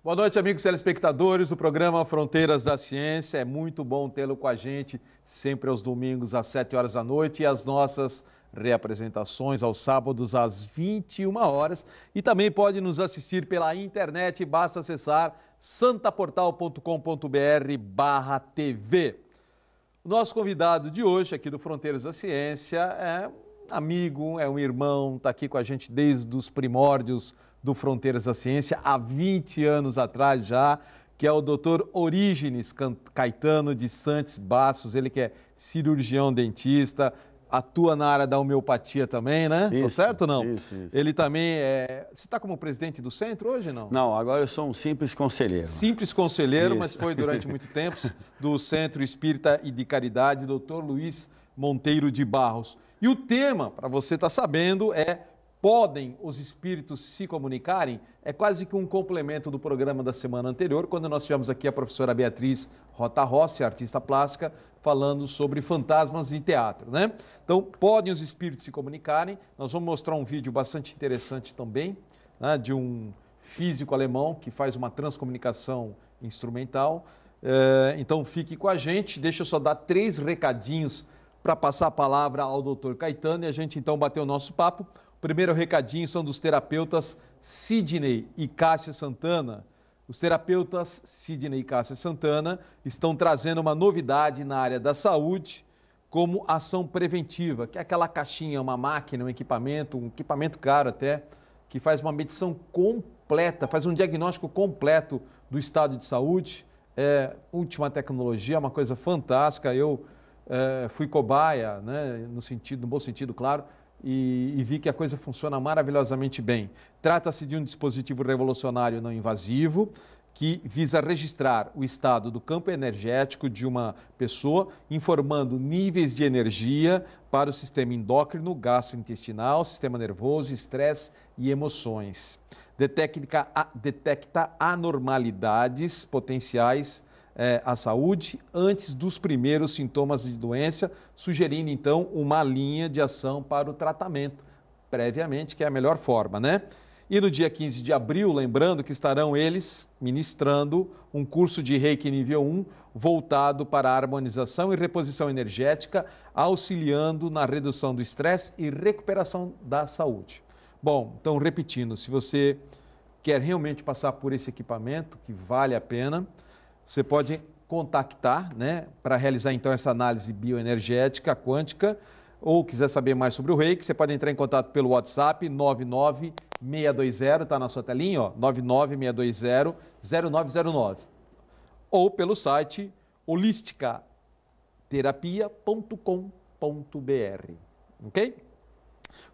Boa noite, amigos telespectadores do programa Fronteiras da Ciência. É muito bom tê-lo com a gente, sempre aos domingos às 7 horas da noite e as nossas reapresentações aos sábados às 21 horas. E também pode nos assistir pela internet, basta acessar santaportal.com.br/TV. O nosso convidado de hoje, aqui do Fronteiras da Ciência, é um amigo, é um irmão, está aqui com a gente desde os primórdios do Fronteiras da Ciência, há 20 anos atrás já, que é o Dr. Orígenes Caetano de Santos Bastos, ele que é cirurgião dentista, atua na área da homeopatia também, né? Tô certo ou não? Isso. Ele também é... Você está como presidente do centro hoje, não? Não, agora eu sou um simples conselheiro. Simples conselheiro, Isso. mas foi durante muito tempo do Centro Espírita e de Caridade, Dr. Luiz Monteiro de Barros. E o tema, para você estar sabendo, é: podem os espíritos se comunicarem? É quase que um complemento do programa da semana anterior, quando nós tivemos aqui a professora Beatriz Rota Rossi, artista plástica, falando sobre fantasmas em teatro, né? Então, podem os espíritos se comunicarem? Nós vamos mostrar um vídeo bastante interessante também, né, de um físico alemão que faz uma transcomunicação instrumental. Então, fique com a gente. Deixa eu só dar 3 recadinhos para passar a palavra ao Dr. Caetano e a gente então bater o nosso papo. O primeiro recadinho são dos terapeutas Sidney e Cássia Santana. Os terapeutas Sidney e Cássia Santana estão trazendo uma novidade na área da saúde como ação preventiva, que é aquela caixinha, uma máquina, um equipamento caro até, que faz uma medição completa, faz um diagnóstico completo do estado de saúde. É última tecnologia, uma coisa fantástica. Eu fui cobaia, né, no bom sentido, claro, e vi que a coisa funciona maravilhosamente bem. Trata-se de um dispositivo revolucionário não invasivo que visa registrar o estado do campo energético de uma pessoa, informando níveis de energia para o sistema endócrino, gastrointestinal, sistema nervoso, estresse e emoções. Detecta anormalidades potenciais à saúde antes dos primeiros sintomas de doença, sugerindo então uma linha de ação para o tratamento, previamente, que é a melhor forma, né? E no dia 15 de abril, lembrando que estarão eles ministrando um curso de Reiki nível 1, voltado para a harmonização e reposição energética, auxiliando na redução do estresse e recuperação da saúde. Bom, então repetindo, se você quer realmente passar por esse equipamento, que vale a pena, você pode contactar, né, para realizar então essa análise bioenergética quântica, ou quiser saber mais sobre o Reiki, você pode entrar em contato pelo WhatsApp 99620, está na sua telinha, ó, 996200909, ou pelo site holisticaterapia.com.br, ok?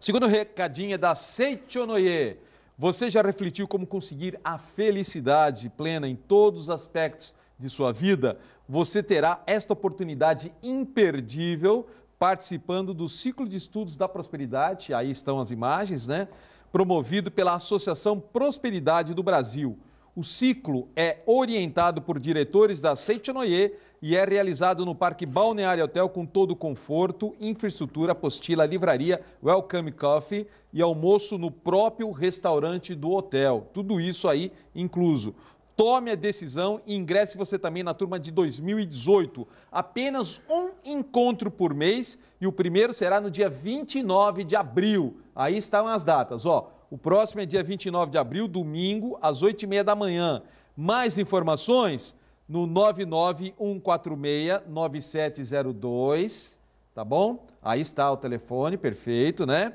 O segundo recadinho é da Seichonoye. Você já refletiu como conseguir a felicidade plena em todos os aspectos de sua vida? Você terá esta oportunidade imperdível participando do ciclo de estudos da prosperidade, aí estão as imagens, né? Promovido pela Associação Prosperidade do Brasil. O ciclo é orientado por diretores da Seichonoye e é realizado no Parque Balneário Hotel com todo o conforto, infraestrutura, apostila, livraria, welcome coffee e almoço no próprio restaurante do hotel. Tudo isso aí incluso. Tome a decisão e ingresse você também na turma de 2018. Apenas um encontro por mês e o primeiro será no dia 29 de abril. Aí estão as datas, ó. O próximo é dia 29 de abril, domingo, às 8h30 da manhã. Mais informações no 991469702, tá bom? Aí está o telefone, perfeito, né?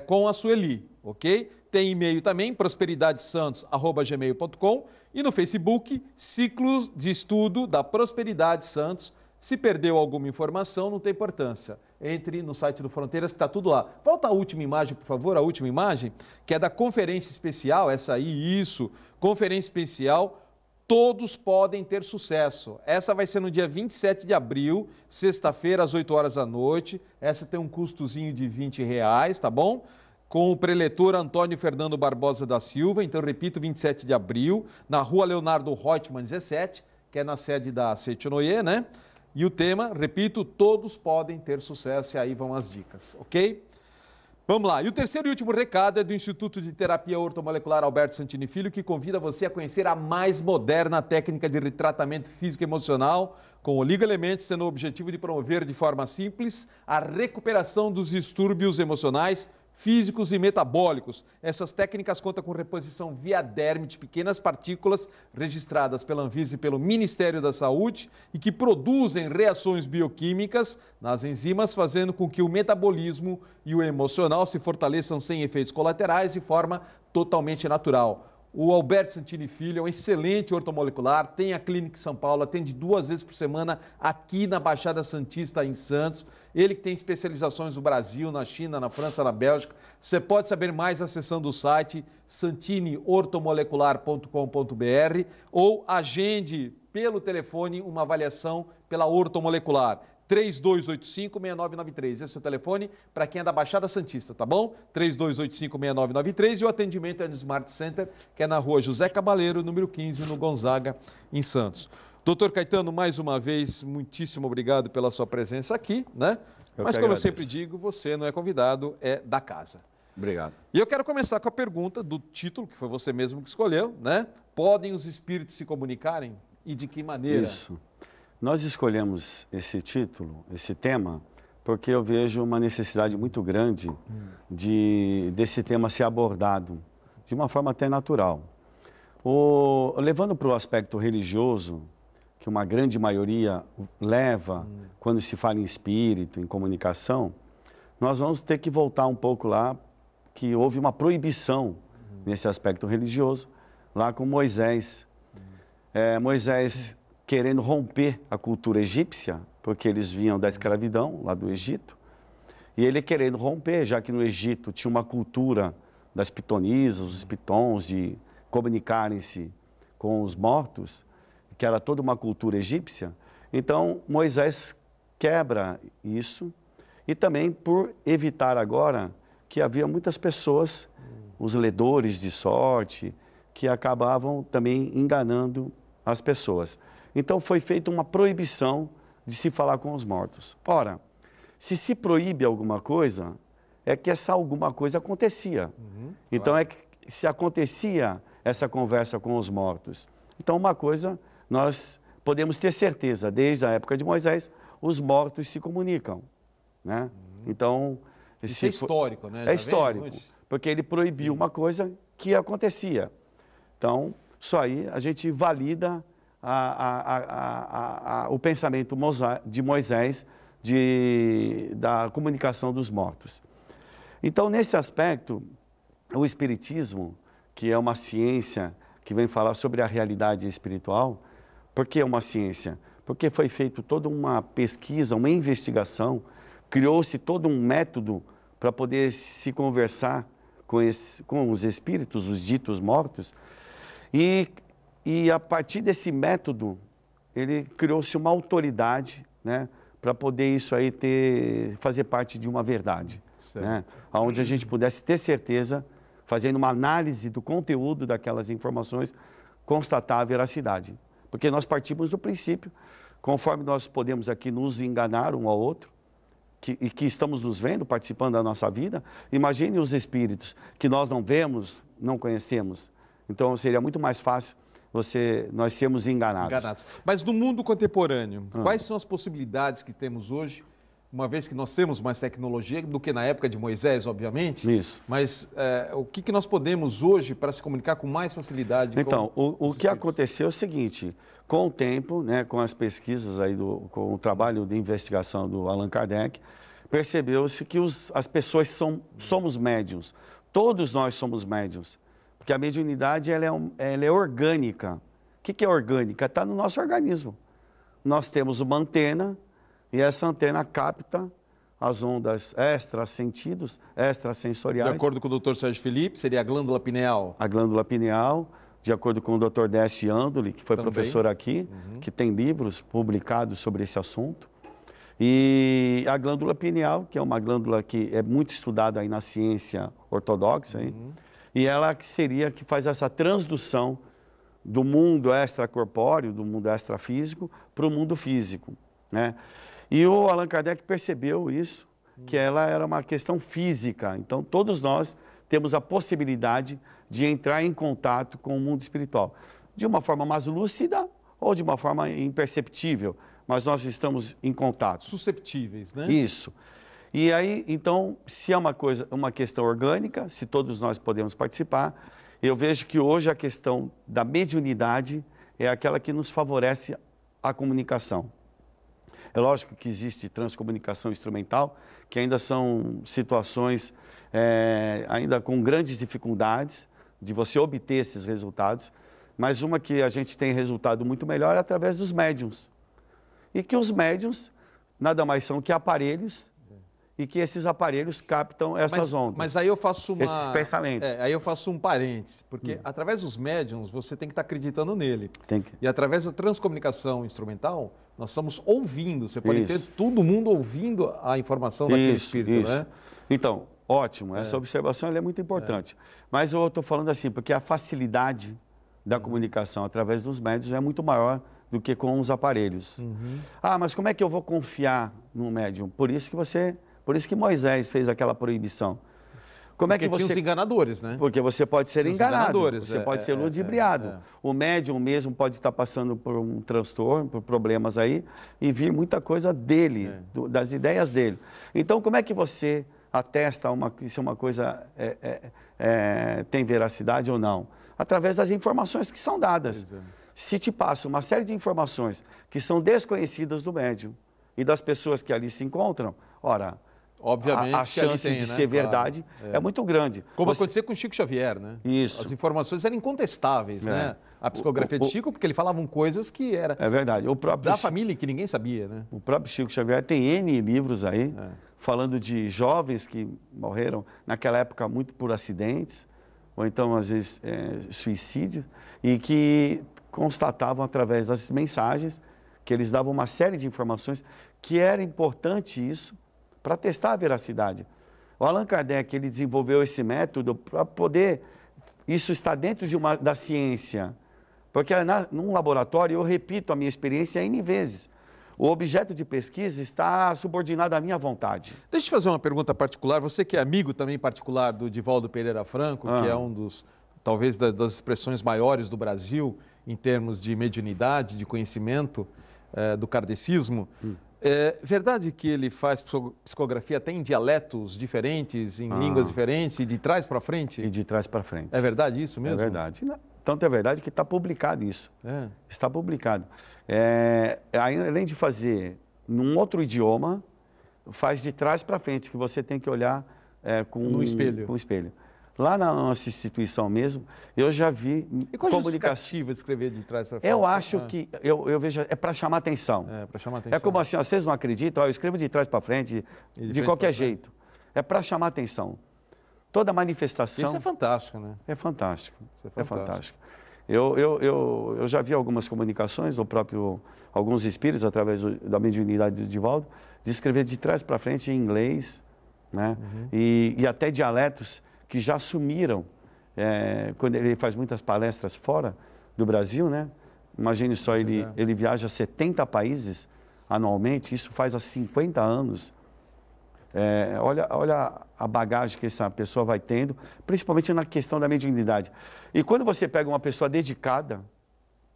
Com a Sueli, ok? Tem e-mail também, prosperidadesantos@gmail.com, e no Facebook, Ciclos de Estudo da Prosperidade Santos. Se perdeu alguma informação, não tem importância. Entre no site do Fronteiras que está tudo lá. Volta a última imagem, por favor, a última imagem, que é da conferência especial, essa aí, isso, conferência especial, Todos Podem Ter Sucesso. Essa vai ser no dia 27 de abril, sexta-feira, às 8 horas da noite. Essa tem um custozinho de R$20, tá bom? Com o preletor Antônio Fernando Barbosa da Silva, então repito, 27 de abril, na rua Leonardo Reutemann 17, que é na sede da Seichonoye, né? E o tema, repito, todos podem ter sucesso, e aí vão as dicas, ok? Vamos lá. E o terceiro e último recado é do Instituto de Terapia Ortomolecular Alberto Santini Filho, que convida você a conhecer a mais moderna técnica de retratamento físico e emocional, com oligoelementos, tendo o objetivo de promover de forma simples a recuperação dos distúrbios emocionais, físicos e metabólicos. Essas técnicas contam com reposição via derme de pequenas partículas registradas pela Anvisa e pelo Ministério da Saúde e que produzem reações bioquímicas nas enzimas, fazendo com que o metabolismo e o emocional se fortaleçam sem efeitos colaterais de forma totalmente natural. O Alberto Santini Filho é um excelente ortomolecular, tem a Clínica São Paulo, atende 2 vezes por semana aqui na Baixada Santista, em Santos. Ele que tem especializações no Brasil, na China, na França, na Bélgica. Você pode saber mais acessando o site santiniortomolecular.com.br ou agende pelo telefone uma avaliação pela ortomolecular. 3285-6993. Esse é o telefone para quem é da Baixada Santista, tá bom? 3285-6993 e o atendimento é no Smart Center, que é na rua José Cabaleiro, número 15, no Gonzaga, em Santos. Doutor Caetano, mais uma vez, muitíssimo obrigado pela sua presença aqui, né? Mas como eu sempre digo, você não é convidado, é da casa. Obrigado. E eu quero começar com a pergunta do título, que foi você mesmo que escolheu, né? Podem os espíritos se comunicarem? E de que maneira? Isso. Nós escolhemos esse título, esse tema, porque eu vejo uma necessidade muito grande desse tema ser abordado de uma forma até natural. Levando para o aspecto religioso, que uma grande maioria leva quando se fala em espírito, em comunicação, nós vamos ter que voltar um pouco lá, que houve uma proibição nesse aspecto religioso, lá com Moisés. Moisés querendo romper a cultura egípcia, porque eles vinham da escravidão lá do Egito, e ele querendo romper, já que no Egito tinha uma cultura das pitonisas, os pitons, de comunicarem-se com os mortos, que era toda uma cultura egípcia. Então, Moisés quebra isso, e também por evitar agora que havia muitas pessoas, os ledores de sorte, que acabavam também enganando as pessoas. Então, foi feita uma proibição de se falar com os mortos. Ora, se proíbe alguma coisa, é que essa alguma coisa acontecia. Então, é que se acontecia essa conversa com os mortos. Então, uma coisa, nós podemos ter certeza, desde a época de Moisés, os mortos se comunicam, né? Então, isso é histórico, né? É histórico, porque ele proibiu uma coisa que acontecia. Então, só aí a gente valida o pensamento de Moisés da comunicação dos mortos. Então, nesse aspecto, o Espiritismo, que é uma ciência que vem falar sobre a realidade espiritual, por que é uma ciência? Porque foi feita toda uma pesquisa, uma investigação, criou-se todo um método para poder se conversar com os espíritos, os ditos mortos, e a partir desse método, ele criou-se uma autoridade, né, para poder isso aí fazer parte de uma verdade, né, onde a gente pudesse ter certeza, fazendo uma análise do conteúdo daquelas informações, constatar a veracidade. Porque nós partimos do princípio, conforme nós podemos aqui nos enganar um ao outro, e que estamos nos vendo, participando da nossa vida, imagine os espíritos que nós não vemos, não conhecemos. Então, seria muito mais fácil nós sermos enganados. Mas no mundo contemporâneo, quais são as possibilidades que temos hoje, uma vez que nós temos mais tecnologia do que na época de Moisés, obviamente? Isso. Mas o que nós podemos hoje para se comunicar com mais facilidade? Então, o que aconteceu é o seguinte, com o tempo, né, com as pesquisas, aí com o trabalho de investigação do Allan Kardec, percebeu-se que as pessoas somos médiuns. Todos nós somos médiuns. Porque a mediunidade ela é orgânica. O que é orgânica? Está no nosso organismo. Nós temos uma antena e essa antena capta as ondas extrasensoriais. De acordo com o Dr. Sérgio Felipe, seria a glândula pineal. A glândula pineal, de acordo com o Dr. Décio Andoli, que foi professor aqui, que tem livros publicados sobre esse assunto. E a glândula pineal, que é uma glândula que é muito estudada aí na ciência ortodoxa, e ela que faz essa transdução do mundo extracorpóreo, do mundo extrafísico, para o mundo físico, né? E o Allan Kardec percebeu isso, que ela era uma questão física. Então, todos nós temos a possibilidade de entrar em contato com o mundo espiritual. De uma forma mais lúcida ou de uma forma imperceptível, mas nós estamos em contato. Susceptíveis, né? Isso. E aí, então, se é uma questão orgânica, se todos nós podemos participar, eu vejo que hoje a questão da mediunidade é aquela que nos favorece a comunicação. É lógico que existe transcomunicação instrumental, que ainda são situações ainda com grandes dificuldades de você obter esses resultados, mas uma que a gente tem resultado muito melhor é através dos médiuns. E que os médiuns nada mais são que aparelhos e que esses aparelhos captam essas ondas. Mas aí eu faço esses pensamentos. Aí eu faço um parêntese, porque através dos médiuns você tem que estar acreditando nele. Tem que. E através da transcomunicação instrumental, nós estamos ouvindo. Você pode ter todo mundo ouvindo a informação daquele espírito, né? Então, ótimo. Essa observação ela é muito importante. Mas eu estou falando assim, porque a facilidade da comunicação através dos médiuns é muito maior do que com os aparelhos. Ah, mas como é que eu vou confiar no médium? Por isso que Moisés fez aquela proibição. Como porque tinha os enganadores, né? Porque você pode ser enganado, você pode ser ludibriado. O médium mesmo pode estar passando por um transtorno, por problemas aí, e vir muita coisa dele, das ideias dele. Então, como é que você atesta se uma coisa tem veracidade ou não? Através das informações que são dadas. Se te passa uma série de informações que são desconhecidas do médium e das pessoas que ali se encontram, ora, obviamente, a chance de ser verdade é muito grande. Como aconteceu com o Chico Xavier, né? Isso. As informações eram incontestáveis, né? A psicografia de Chico, porque ele falavam coisas que era verdade. Da família que ninguém sabia, né? O próprio Chico Xavier tem N livros aí, falando de jovens que morreram naquela época muito por acidentes, ou então, às vezes, suicídio, e que constatavam através das mensagens que eles davam uma série de informações que era importante isso para testar a veracidade. O Allan Kardec, ele desenvolveu esse método para poder... Isso está dentro da ciência. Porque num laboratório, eu repito a minha experiência N vezes. O objeto de pesquisa está subordinado à minha vontade. Deixa eu te fazer uma pergunta particular. Você que é amigo também particular do Divaldo Pereira Franco, que é um dos, talvez, das expressões maiores do Brasil em termos de mediunidade, de conhecimento do kardecismo. É verdade que ele faz psicografia até em dialetos diferentes, em línguas diferentes, e de trás para frente? E de trás para frente. É verdade isso mesmo? É verdade. Tanto é verdade que está publicado isso. Está publicado. Além de fazer num outro idioma, faz de trás para frente, que você tem que olhar no espelho. Com o espelho. Lá na nossa instituição mesmo, eu já vi comunicação. E qual a justificativa de escrever de trás para frente? Eu acho que, eu vejo, é para chamar atenção. Para chamar atenção. É como assim, vocês não acreditam, eu escrevo de trás para frente, de qualquer jeito. É para chamar atenção. Toda manifestação... Isso é fantástico, né? É fantástico. É fantástico. Eu já vi algumas comunicações do próprio... Alguns espíritos, através da mediunidade do Divaldo, de escrever de trás para frente em inglês, né? E até dialetos que já sumiram, quando ele faz muitas palestras fora do Brasil, né? Imagine só, ele viaja a 70 países anualmente, isso faz há 50 anos. Olha a bagagem que essa pessoa vai tendo, principalmente na questão da mediunidade. E quando você pega uma pessoa dedicada,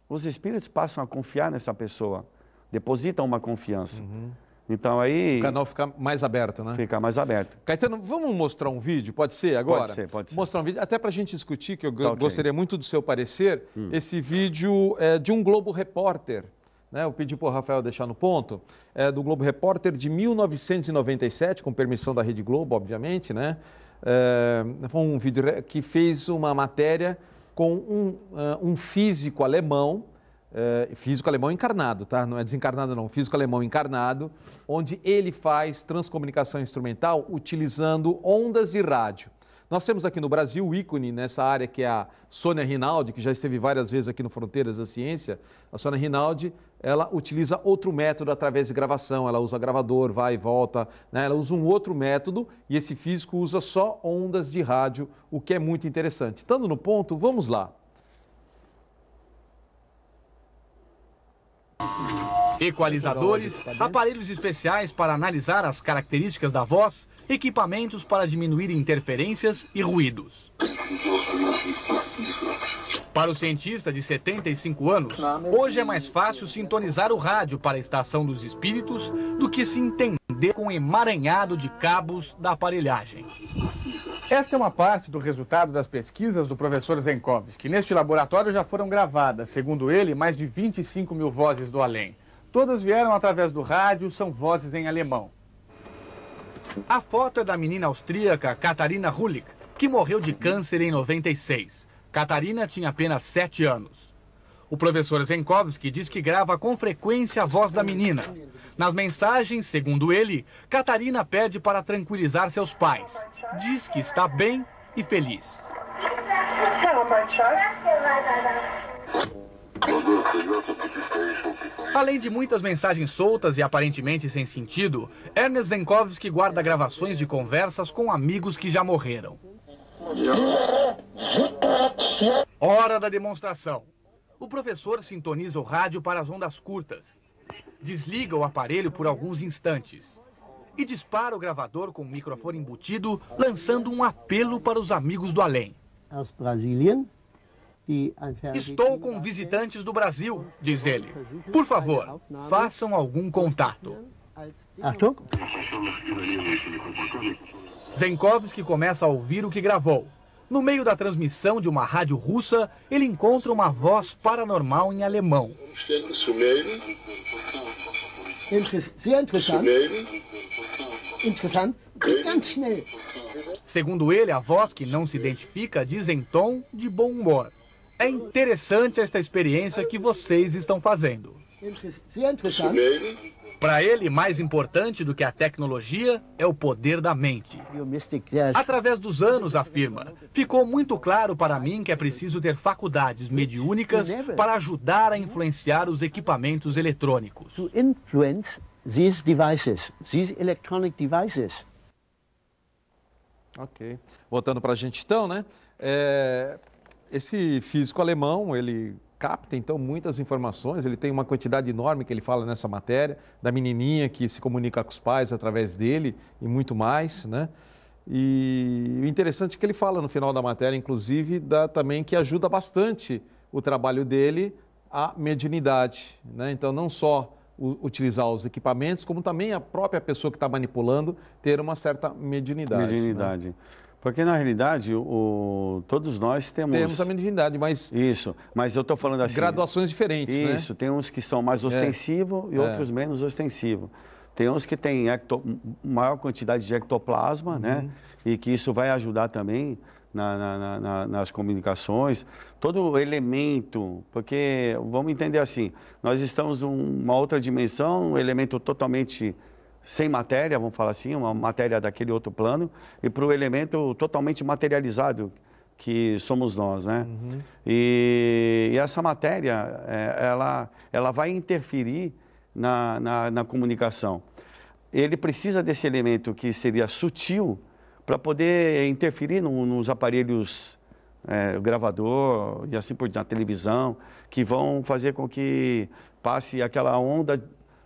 os espíritos passam a confiar nessa pessoa, depositam uma confiança. Então aí... O canal fica mais aberto, né? Fica mais aberto. Caetano, vamos mostrar um vídeo? Pode ser agora? Pode ser. Mostrar um vídeo, até para a gente discutir, que eu gostaria muito do seu parecer. Esse vídeo é de um Globo Repórter, né? Eu pedi para o Rafael deixar no ponto. É do Globo Repórter de 1997, com permissão da Rede Globo, obviamente, né? Foi um vídeo que fez uma matéria com um físico alemão, físico alemão encarnado, tá? Não é desencarnado não, físico alemão encarnado, onde ele faz transcomunicação instrumental utilizando ondas de rádio. Nós temos aqui no Brasil o ícone nessa área, que é a Sônia Rinaldi, que já esteve várias vezes aqui no Fronteiras da Ciência. A Sônia Rinaldi, ela utiliza outro método através de gravação, ela usa gravador, vai e volta, né? Ela usa um outro método e esse físico usa só ondas de rádio, o que é muito interessante. Estando no ponto, vamos lá. Equalizadores, aparelhos especiais para analisar as características da voz, equipamentos para diminuir interferências e ruídos. Para o cientista de 75 anos, hoje é mais fácil sintonizar o rádio para a estação dos espíritos do que se entender com o emaranhado de cabos da aparelhagem. Esta é uma parte do resultado das pesquisas do professor Zenkovski. Neste laboratório já foram gravadas, segundo ele, mais de 25 mil vozes do além. Todas vieram através do rádio, são vozes em alemão. A foto é da menina austríaca Katharina Hulich, que morreu de câncer em 96. Catarina tinha apenas 7 anos. O professor Zenkovski diz que grava com frequência a voz da menina. Nas mensagens, segundo ele, Catarina pede para tranquilizar seus pais. Diz que está bem e feliz. Além de muitas mensagens soltas e aparentemente sem sentido, Ernest Zenkovski guarda gravações de conversas com amigos que já morreram. Hora da demonstração. O professor sintoniza o rádio para as ondas curtas. Desliga o aparelho por alguns instantes. E dispara o gravador com o microfone embutido, lançando um apelo para os amigos do além. Estou com visitantes do Brasil, diz ele. Por favor, façam algum contato. Zenkovski começa a ouvir o que gravou. No meio da transmissão de uma rádio russa, ele encontra uma voz paranormal em alemão. Segundo ele, a voz que não se identifica diz em tom de bom humor. É interessante esta experiência que vocês estão fazendo. Para ele, mais importante do que a tecnologia é o poder da mente. Através dos anos, afirma, ficou muito claro para mim que é preciso ter faculdades mediúnicas para ajudar a influenciar os equipamentos eletrônicos. Ok. Voltando para a gente então, né? Esse físico alemão, ele capta então muitas informações, ele tem uma quantidade enorme que ele fala nessa matéria, da menininha que se comunica com os pais através dele e muito mais, né? E o interessante é que ele fala no final da matéria, inclusive, também que ajuda bastante o trabalho dele a mediunidade, né? Então, não só utilizar os equipamentos, como também a própria pessoa que está manipulando ter uma certa mediunidade. Mediunidade. Né? Porque, na realidade, todos nós temos... Temos a mediunidade, mas... Isso, mas eu estou falando assim... Graduações diferentes, né? Isso, tem uns que são mais ostensivos e outros menos ostensivos. Tem uns que têm maior quantidade de ectoplasma, né? E que isso vai ajudar também nas comunicações. Todo elemento, porque, vamos entender assim, nós estamos numa outra dimensão, um elemento totalmente... sem matéria, vamos falar assim, uma matéria daquele outro plano, e para o elemento totalmente materializado que somos nós, né? E essa matéria, ela vai interferir na comunicação. Ele precisa desse elemento que seria sutil para poder interferir nos aparelhos, o gravador e assim por diante, na televisão, que vão fazer com que passe aquela onda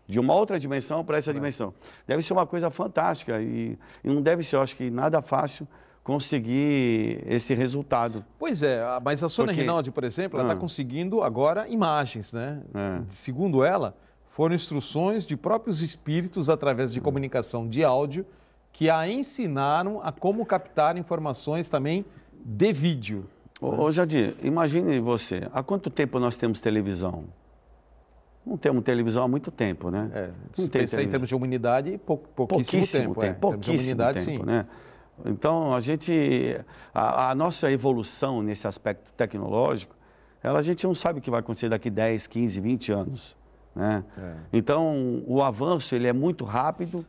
de uma outra dimensão para essa dimensão. Deve ser uma coisa fantástica e não deve ser, eu acho que, nada fácil conseguir esse resultado. Pois é, mas a Sônia Rinaldi, por exemplo, ela está conseguindo agora imagens, né? Segundo ela, foram instruções de próprios espíritos através de comunicação de áudio que a ensinaram a como captar informações também de vídeo. Ô Jadir, imagine você, há quanto tempo nós temos televisão? Não temos televisão há muito tempo, né? Se pensar em termos de humanidade, pouquíssimo tempo. Pouquíssimo tempo, né? Então, a nossa evolução nesse aspecto tecnológico, a gente não sabe o que vai acontecer daqui 10, 15, 20 anos, né? Então, o avanço, ele é muito rápido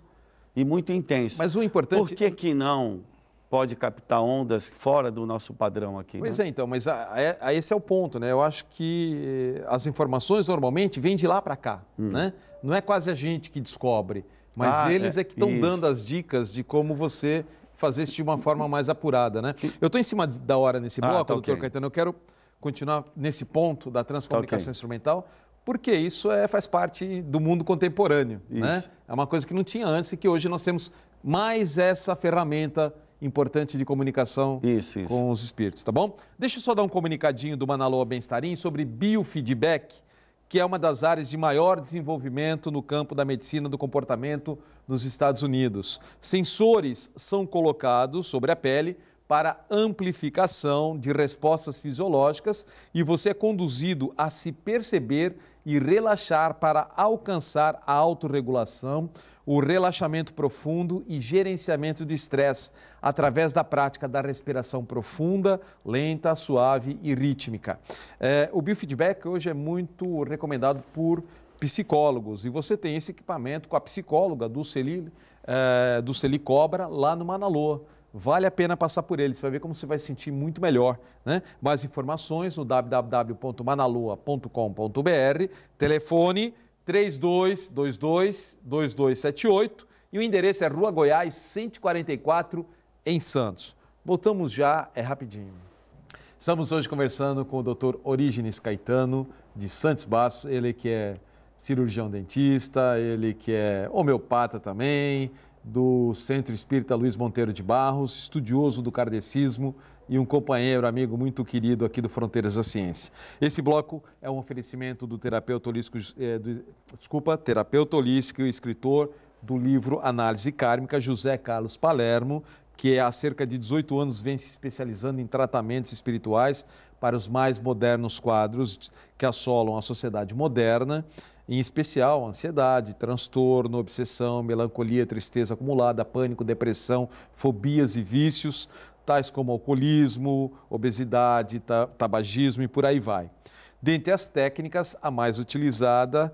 e muito intenso. Mas o importante... Por que não pode captar ondas fora do nosso padrão aqui? Pois né? então, mas esse é o ponto, né? Eu acho que as informações normalmente vêm de lá para cá, né? Não é quase a gente que descobre, mas eles que estão dando as dicas de como você fazer isso de uma forma mais apurada, né? Eu estou em cima da hora nesse bloco, doutor Caetano, eu quero continuar nesse ponto da transcomunicação instrumental, porque isso faz parte do mundo contemporâneo, né? É uma coisa que não tinha antes e que hoje nós temos mais essa ferramenta importante de comunicação com os espíritos, tá bom? Deixa eu só dar um comunicadinho do Manaloa Bem-Estarim sobre biofeedback, que é uma das áreas de maior desenvolvimento no campo da medicina do comportamento nos Estados Unidos. Sensores são colocados sobre a pele para amplificação de respostas fisiológicas e você é conduzido a se perceber e relaxar para alcançar a autorregulação, o relaxamento profundo e gerenciamento de estresse através da prática da respiração profunda, lenta, suave e rítmica. O biofeedback hoje é muito recomendado por psicólogos e você tem esse equipamento com a psicóloga do Celi Cobra lá no Manaloa. Vale a pena passar por ele, você vai ver como você vai se sentir muito melhor, né? Mais informações no www.manaloa.com.br, telefone 3222-2278 e o endereço é Rua Goiás 144 em Santos. Voltamos já, é rapidinho. Estamos hoje conversando com o Dr. Orígenes Caetano de Santos Baços, ele que é cirurgião dentista, ele que é homeopata também, do Centro Espírita Luiz Monteiro de Barros, estudioso do kardecismo e um companheiro, amigo muito querido aqui do Fronteiras da Ciência. Esse bloco é um oferecimento do terapeuta holístico e escritor do livro Análise Kármica, José Carlos Palermo, que há cerca de 18 anos vem se especializando em tratamentos espirituais para os mais modernos quadros que assolam a sociedade moderna, em especial ansiedade, transtorno, obsessão, melancolia, tristeza acumulada, pânico, depressão, fobias e vícios, tais como alcoolismo, obesidade, tabagismo e por aí vai. Dentre as técnicas, a mais utilizadas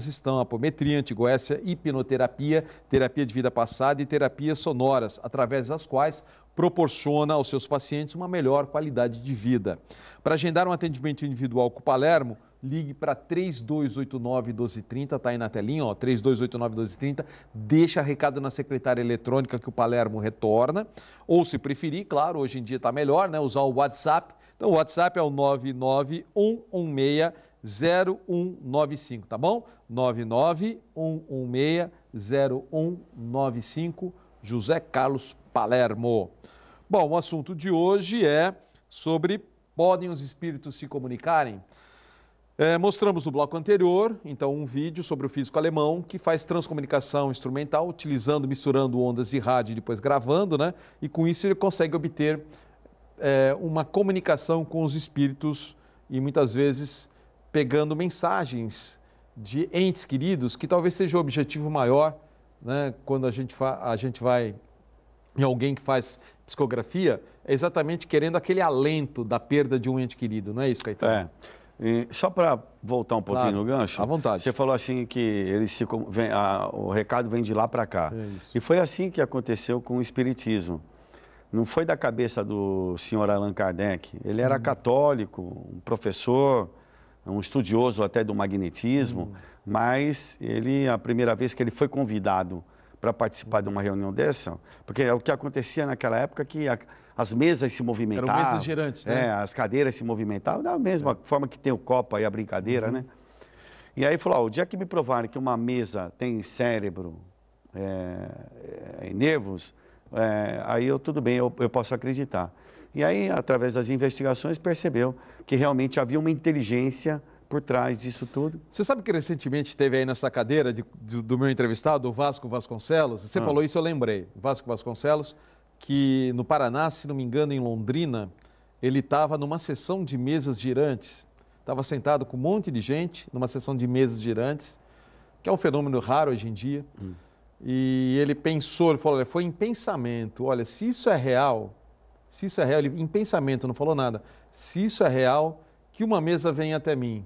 estão a apometria, antigoécia, hipnoterapia, terapia de vida passada e terapias sonoras, através das quais proporciona aos seus pacientes uma melhor qualidade de vida. Para agendar um atendimento individual com o Palermo, ligue para 3289-1230, está aí na telinha, ó, 3289-1230, deixa recado na secretária eletrônica que o Palermo retorna, ou se preferir, claro, hoje em dia está melhor, né, usar o WhatsApp. Então, o WhatsApp é o 991160195, tá bom? 991160195, José Carlos Palermo. Bom, o assunto de hoje é sobre podem os espíritos se comunicarem? Mostramos no bloco anterior, então, um vídeo sobre o físico alemão que faz transcomunicação instrumental, misturando ondas de rádio e depois gravando, né? E com isso ele consegue obter uma comunicação com os espíritos e muitas vezes pegando mensagens de entes queridos, que talvez seja o objetivo maior, né? Quando a gente vai em alguém que faz psicografia, é exatamente querendo aquele alento da perda de um ente querido, não é isso, Caetano? E só para voltar um pouquinho no gancho, à vontade. Você falou assim que o recado vem de lá para cá. E foi assim que aconteceu com o Espiritismo. Não foi da cabeça do senhor Allan Kardec. Ele era católico, um professor, um estudioso até do magnetismo, mas a primeira vez que ele foi convidado para participar de uma reunião dessa, porque o que acontecia naquela época que as mesas se movimentavam. Eram mesas girantes, né? As cadeiras se movimentavam, da mesma forma que tem o copo aí, a brincadeira, né? E aí falou, o dia que me provarem que uma mesa tem cérebro e nervos, aí tudo bem, eu posso acreditar. E aí, através das investigações, percebeu que realmente havia uma inteligência por trás disso tudo. Você sabe que recentemente esteve aí nessa cadeira do meu entrevistado, o Vasco Vasconcelos? Você falou isso, eu lembrei. O Vasco Vasconcelos, que no Paraná, se não me engano, em Londrina, ele estava numa sessão de mesas girantes. Estava sentado com um monte de gente numa sessão de mesas girantes, que é um fenômeno raro hoje em dia. E ele pensou, ele falou, foi em pensamento, olha, se isso é real, ele em pensamento, não falou nada, se isso é real, que uma mesa venha até mim.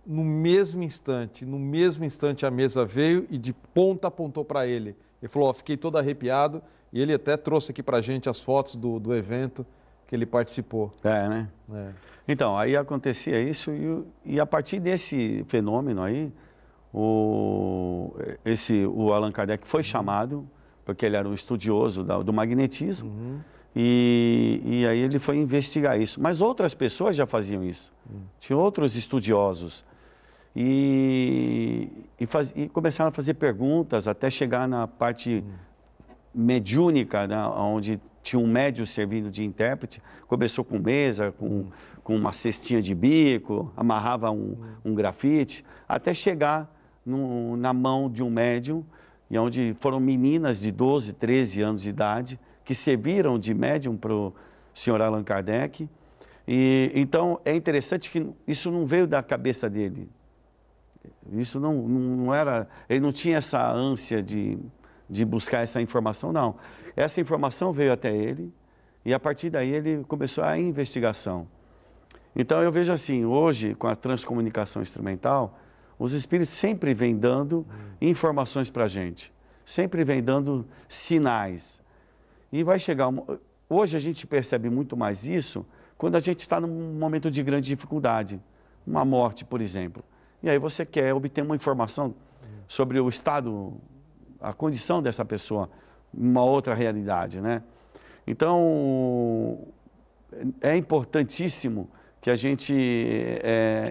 No mesmo instante a mesa veio e de ponta apontou para ele. Ele falou, fiquei todo arrepiado, e ele até trouxe aqui para a gente as fotos do evento que ele participou. Né? Então, aí acontecia isso e a partir desse fenômeno aí, o Allan Kardec foi chamado, porque ele era um estudioso do magnetismo, e aí ele foi investigar isso. Mas outras pessoas já faziam isso. Tinha outros estudiosos. e começaram a fazer perguntas até chegar na parte mediúnica, né, onde tinha um médium servindo de intérprete. Começou com mesa, com uma cestinha de bico, amarrava um grafite, até chegar na mão de um médium, e onde foram meninas de 12, 13 anos de idade, que serviram de médium para o senhor Allan Kardec. E, então, é interessante que isso não veio da cabeça dele. Isso não era... Ele não tinha essa ânsia de buscar essa informação, não. Essa informação veio até ele, e a partir daí ele começou a investigação. Então, eu vejo assim, hoje, com a transcomunicação instrumental, os espíritos sempre vêm dando informações para a gente, sempre vêm dando sinais. E vai chegar... Hoje a gente percebe muito mais isso quando a gente está num momento de grande dificuldade, uma morte, por exemplo. E aí você quer obter uma informação sobre o estado, a condição dessa pessoa, uma outra realidade, né? Então, é importantíssimo que a gente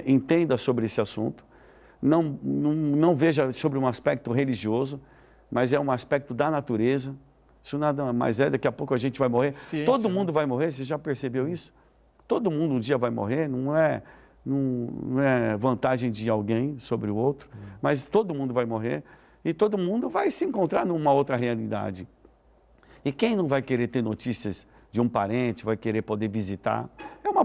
entenda sobre esse assunto. Não veja sobre um aspecto religioso, mas é um aspecto da natureza. Isso nada mais é, daqui a pouco a gente vai morrer. Ciência, todo mundo vai morrer, você já percebeu isso? Todo mundo um dia vai morrer, não é vantagem de alguém sobre o outro, mas todo mundo vai morrer e todo mundo vai se encontrar numa outra realidade. E quem não vai querer ter notícias de um parente, vai querer poder visitar?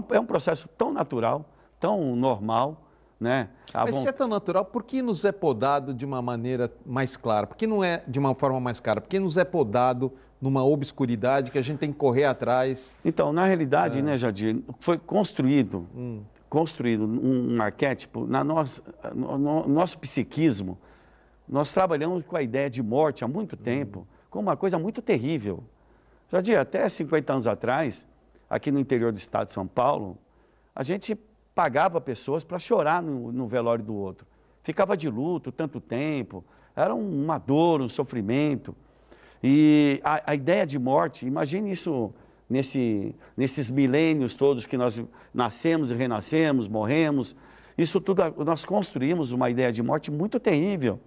É um processo tão natural, tão normal, né? Mas se é tão natural, por que nos é podado de uma maneira mais clara? Por que não é de uma forma mais clara? Por que nos é podado numa obscuridade que a gente tem que correr atrás? Então, na realidade, né, Jadir, foi construído um arquétipo no nosso psiquismo. Nós trabalhamos com a ideia de morte há muito tempo, como uma coisa muito terrível. Jadir, até 50 anos atrás, aqui no interior do estado de São Paulo, a gente pagava pessoas para chorar no velório do outro. Ficava de luto tanto tempo, era uma dor, um sofrimento. E a ideia de morte, imagine isso nesses milênios todos que nós nascemos e renascemos, morremos. Isso tudo, nós construímos uma ideia de morte muito terrível.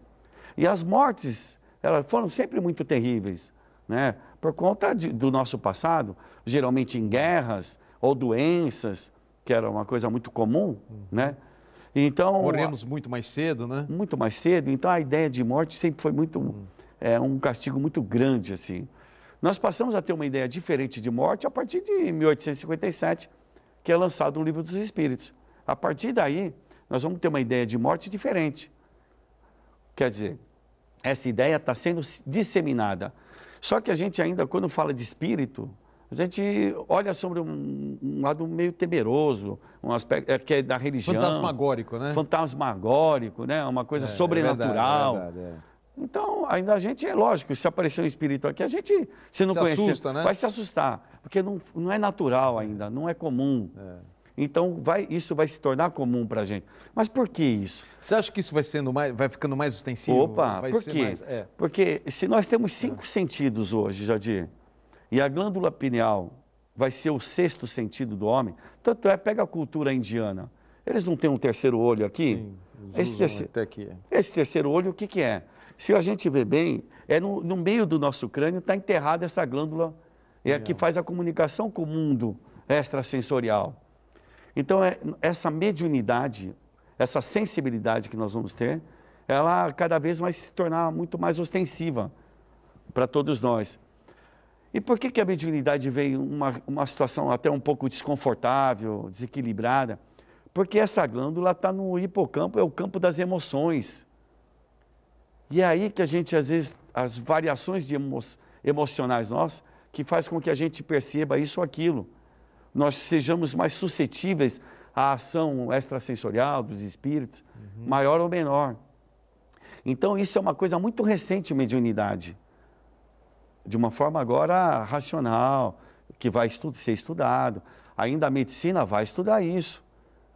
E as mortes, elas foram sempre muito terríveis, né? Por conta do nosso passado, geralmente em guerras ou doenças, que era uma coisa muito comum, né? Então, morremos muito mais cedo, né? Muito mais cedo. Então, a ideia de morte sempre foi um castigo muito grande, assim. Nós passamos a ter uma ideia diferente de morte a partir de 1857, que é lançado o Livro dos Espíritos. A partir daí, nós vamos ter uma ideia de morte diferente. Quer dizer, essa ideia está sendo disseminada. Só que a gente ainda, quando fala de espírito, a gente olha sobre um lado meio temeroso, um aspecto que é da religião. Fantasmagórico, né? Fantasmagórico, né? Uma coisa sobrenatural. É verdade. Então, ainda a gente, é lógico, se aparecer um espírito aqui, a gente, se não conhecer, assusta, né? vai se assustar, porque não é natural ainda, não é comum. Então, isso vai se tornar comum para a gente. Mas por que isso? Você acha que isso vai ficando mais ostensivo? Opa, por quê? Porque se nós temos 5 sentidos hoje, Jadir, e a glândula pineal vai ser o 6º sentido do homem, tanto pega a cultura indiana, eles não têm um terceiro olho aqui? Sim, até aqui. Esse terceiro olho, o que é? Se a gente vê bem, no meio do nosso crânio está enterrada essa glândula, é a que faz a comunicação com o mundo extrasensorial. Então, essa mediunidade, essa sensibilidade que nós vamos ter, ela cada vez vai se tornar muito mais ostensiva para todos nós. E por que a mediunidade veio uma situação até um pouco desconfortável, desequilibrada? Porque essa glândula está no hipocampo, é o campo das emoções. E é aí que a gente, às vezes, as variações emocionais nossas, que faz com que a gente perceba isso ou aquilo. Nós sejamos mais suscetíveis à ação extrasensorial dos espíritos, maior ou menor. Então, isso é uma coisa muito recente, mediunidade. De uma forma agora racional, que vai ser estudado. Ainda a medicina vai estudar isso.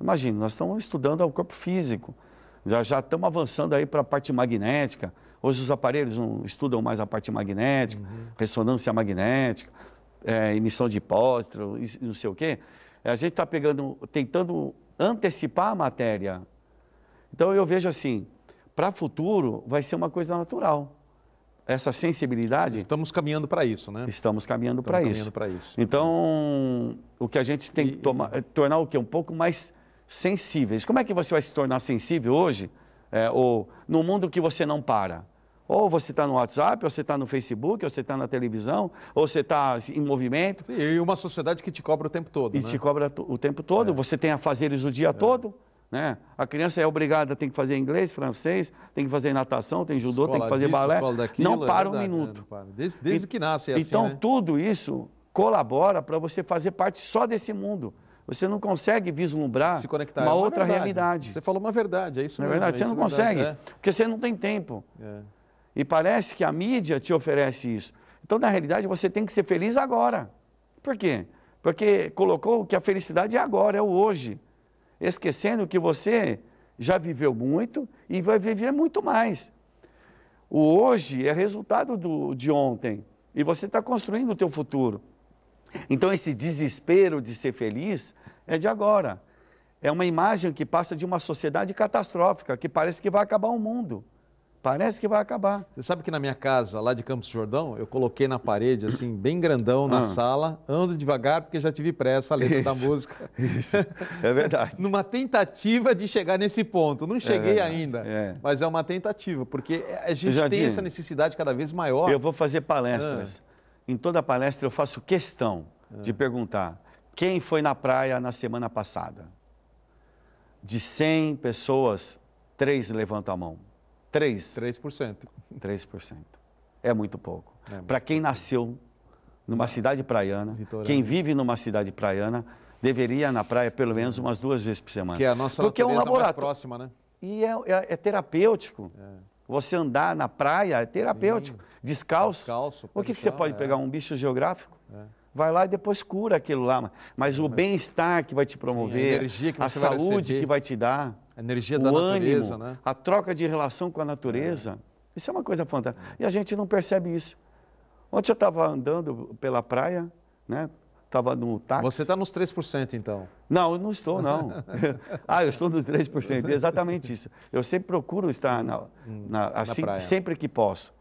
Imagina, nós estamos estudando o corpo físico. Já estamos avançando aí para a parte magnética. Hoje os aparelhos não estudam mais a parte magnética, ressonância magnética, emissão de pósitron, não sei o quê. A gente está tentando antecipar a matéria. Então eu vejo assim, para o futuro vai ser uma coisa natural. Essa sensibilidade... Estamos caminhando para isso, né? Estamos caminhando para isso. Então, o que a gente tem que tornar o quê? Um pouco mais sensíveis. Como é que você vai se tornar sensível hoje? Ou no mundo que você não para? Ou você está no WhatsApp, ou você está no Facebook, ou você está na televisão, ou você está em movimento. Sim, e uma sociedade que te cobra o tempo todo, E te cobra o tempo todo. Você tem afazeres o dia todo. Né? A criança é obrigada, tem que fazer inglês, francês, tem que fazer natação, tem judô, tem que fazer balé. Não para um minuto. Desde que nasce é assim, então, né? tudo isso colabora para você fazer parte só desse mundo. Você não consegue vislumbrar se conectar. Uma outra realidade. Você falou uma verdade, é isso mesmo. É verdade, você não consegue, porque você não tem tempo. E parece que a mídia te oferece isso. Então, na realidade, você tem que ser feliz agora. Por quê? Porque colocou que a felicidade é agora, é o hoje. Esquecendo que você já viveu muito e vai viver muito mais. O hoje é resultado de ontem e você está construindo o teu futuro. Então esse desespero de ser feliz é de agora. É uma imagem que passa de uma sociedade catastrófica, que parece que vai acabar o mundo. Parece que vai acabar. Você sabe que na minha casa, lá de Campos do Jordão, eu coloquei na parede, assim, bem grandão, na sala, ando devagar porque já tive pressa, a letra da música. Isso, é verdade. Numa tentativa de chegar nesse ponto. Não cheguei ainda, mas é uma tentativa, porque a gente tem essa necessidade cada vez maior. Eu vou fazer palestras. Em toda palestra eu faço questão de perguntar, quem foi na praia na semana passada? De 100 pessoas, 3 levantam a mão. 3%. 3%. É muito pouco. Para quem nasceu numa cidade praiana, quem vive numa cidade praiana, deveria ir na praia pelo menos umas 2 vezes por semana. Que é a nossa natureza mais próxima, né? E é terapêutico. Você andar na praia é terapêutico. Descalço. O que você pode pegar? Um bicho geográfico? Vai lá e depois cura aquilo lá. Mas o bem-estar que vai te promover, a saúde que vai te dar, a energia da natureza, ânimo, né? A troca de relação com a natureza. Isso é uma coisa fantástica. E a gente não percebe isso. Ontem eu estava andando pela praia, né? Estava no táxi. Você está nos 3%, então? Não, eu não estou, não. Eu estou nos 3%. Exatamente isso. Eu sempre procuro estar assim, praia. Sempre que posso.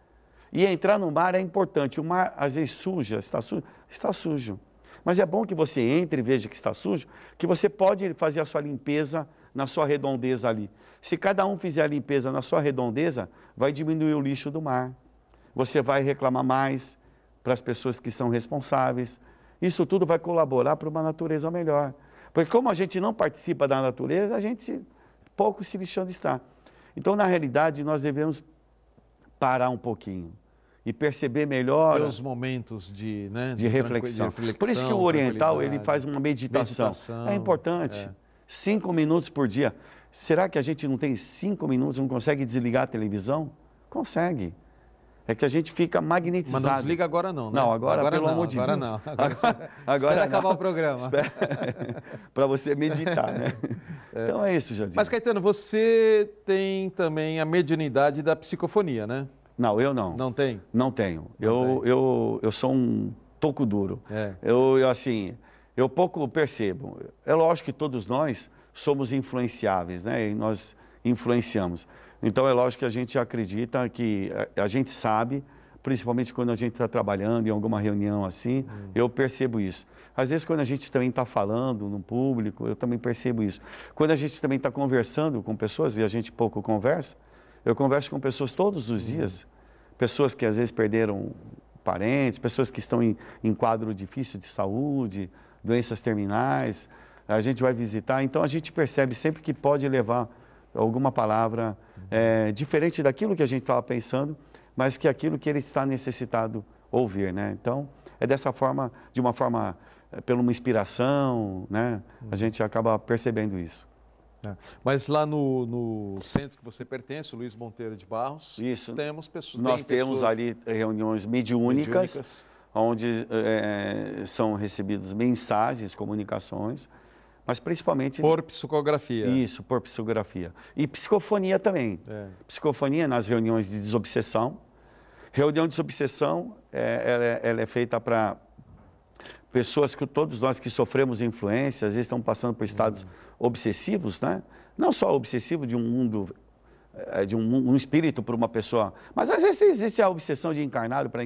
E entrar no mar é importante. O mar, às vezes, suja, está sujo. Está sujo. Mas é bom que você entre e veja que está sujo, que você pode fazer a sua limpeza na sua redondeza ali. Se cada um fizer a limpeza na sua redondeza, vai diminuir o lixo do mar. Você vai reclamar mais para as pessoas que são responsáveis. Isso tudo vai colaborar para uma natureza melhor. Porque como a gente não participa da natureza, a gente pouco se lixando está. Então, na realidade, nós devemos parar um pouquinho e perceber melhor os momentos de reflexão. Por isso que o oriental ele faz uma meditação. É importante. 5 minutos por dia. Será que a gente não tem 5 minutos, não consegue desligar a televisão? Consegue. É que a gente fica magnetizado. Mas não desliga agora não, né? Não, agora pelo amor de Deus. Agora não. Espera acabar o programa. Para você meditar, né? Então é isso, Jardim. Mas, Caetano, você tem também a mediunidade da psicofonia, né? Não, eu não. Não tem? Não tenho. Eu sou um toco duro. Eu pouco percebo. É lógico que todos nós somos influenciáveis, né? E nós influenciamos. Então, é lógico que a gente acredita que a gente sabe, principalmente quando a gente está trabalhando em alguma reunião assim, eu percebo isso. Às vezes, quando a gente também está falando no público, eu também percebo isso. Quando a gente também está conversando com pessoas, e a gente pouco conversa, eu converso com pessoas todos os dias, pessoas que às vezes perderam parentes, pessoas que estão em quadro difícil de saúde, doenças terminais, a gente vai visitar, então a gente percebe sempre que pode levar alguma palavra diferente daquilo que a gente estava pensando, mas que aquilo que ele está necessitado ouvir, né? Então, é dessa forma, de uma forma, pela uma inspiração, né? A gente acaba percebendo isso. Mas lá no centro que você pertence, o Luiz Monteiro de Barros, isso. Temos pessoas... Nós temos ali reuniões mediúnicas. Onde são recebidas mensagens, comunicações, mas principalmente... Por psicografia. Isso, por psicografia. E psicofonia também. Psicofonia nas reuniões de desobsessão. Reunião de desobsessão, ela é feita para pessoas que todos nós que sofremos influência, às vezes estão passando por estados obsessivos, né? não só obsessivo de um mundo, de um espírito para uma pessoa, mas às vezes existe a obsessão de encarnado para